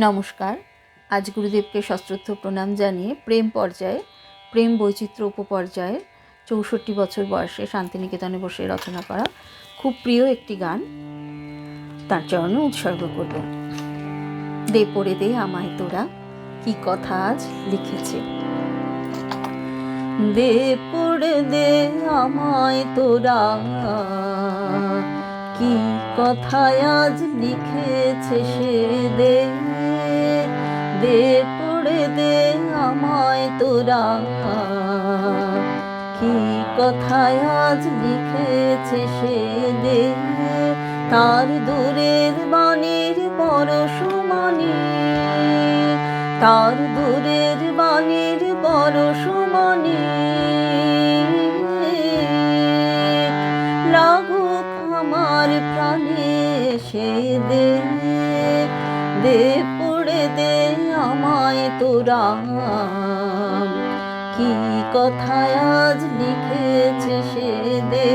নমস্কার। আজ গুরুদেবকে সশ্রদ্ধ প্রণাম জানিয়ে প্রেম পর্যায়ে, প্রেম বৈচিত্র্য উপপর্যায়ের ৬৪ বছর বয়সে শান্তিনিকেতনে বসে রচনা করা খুব প্রিয় একটি গান তার চরণে উৎসর্গ করব। দে পড়ে দে আমায় তোরা, কি কথা আজ লিখেছে। দে পড়ে দে আমায় তোরা, কি কথায় আজ লিখেছে সে। দে দে পড়ে দে আমায় তোরা, কি কথায় আজ লিখেছে সে। দে তার দূরের বাণীর পরশমণি, তার দূরের বাণীর পরশমণি লাগুক আমার প্রাণে সে। দে দে পড়ে দে আমায় তোরা, কি কথায় আজ লিখেছে সে। দে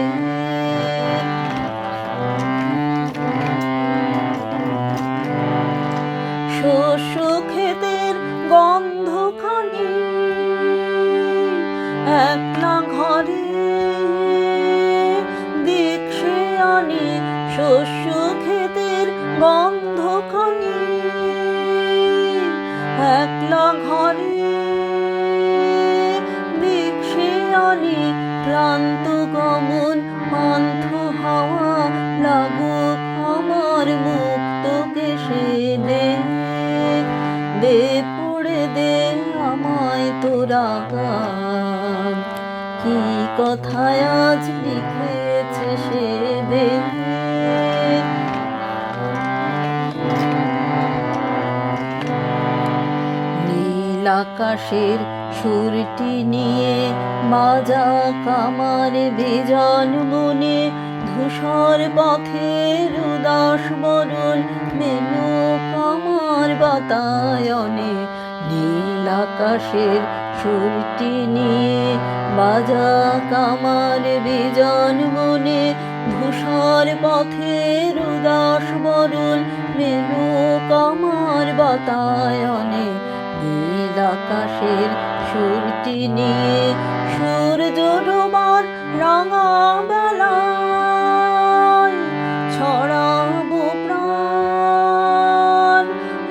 শস্য ক্ষেতের গন্ধখানি একলা ঘরে দেখছে আনি। শস্য ক্ষেতের গন্ধখানি একলা ঘরে দেখছে আনি। ক্লান্ত গমন পান্থ হাওয়া লাগুক আমার মুক্ত কেশে। দে দে পড়ে দে আমায় তোরা, কি কথায় আজ লিখেছে সে। দে নীল আকাশের সুরটি নিয়ে বাজা কামার বেজন মনে, ধূসর পথের উদাস বরণ মেলো কামার বাতায়নে। নীল আকাশের সুরটি নিয়ে বাজা কামার বেজন মনে, ধূসর পথের উদাস বরণ মেলো কামার বাতায়নে। নীল আকাশের সুরটি নিয়ে সূর্য ডোবার রাঙা বেলায় ছড়াবো প্রাণ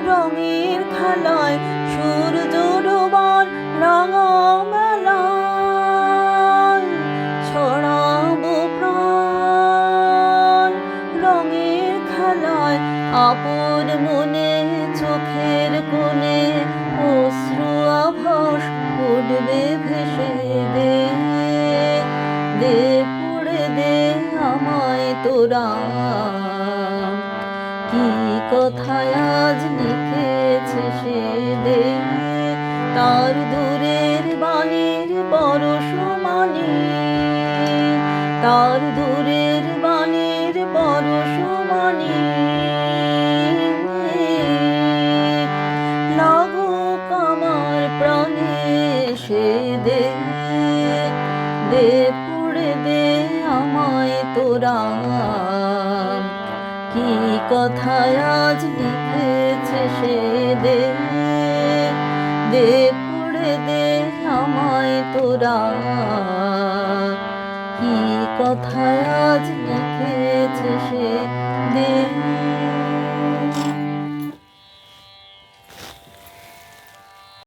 রঙের খেলায়। সূর্য ডোবার রাঙা বেলায় ছড়াবো প্রাণ রঙের খেলায়। আপন মনে চোখের কোণে অশ্রু আভাস উঠবে ভেসে। দে দে পড়ে দে আমায় তোরা, কি কথায় আজ লিখেছে সে। দে তার দূরের বাণীর পরশমণি, তার দূরের বাণীর পরশমণি লাগুক আমার প্রাণে সে। দে দে পড়ে দে আমায় তোরা, কি কথায় আজ লিখেছে সে। দে দে পড়ে দে আমায় তোরা, কি কথায় আজ লিখেছে সে। দে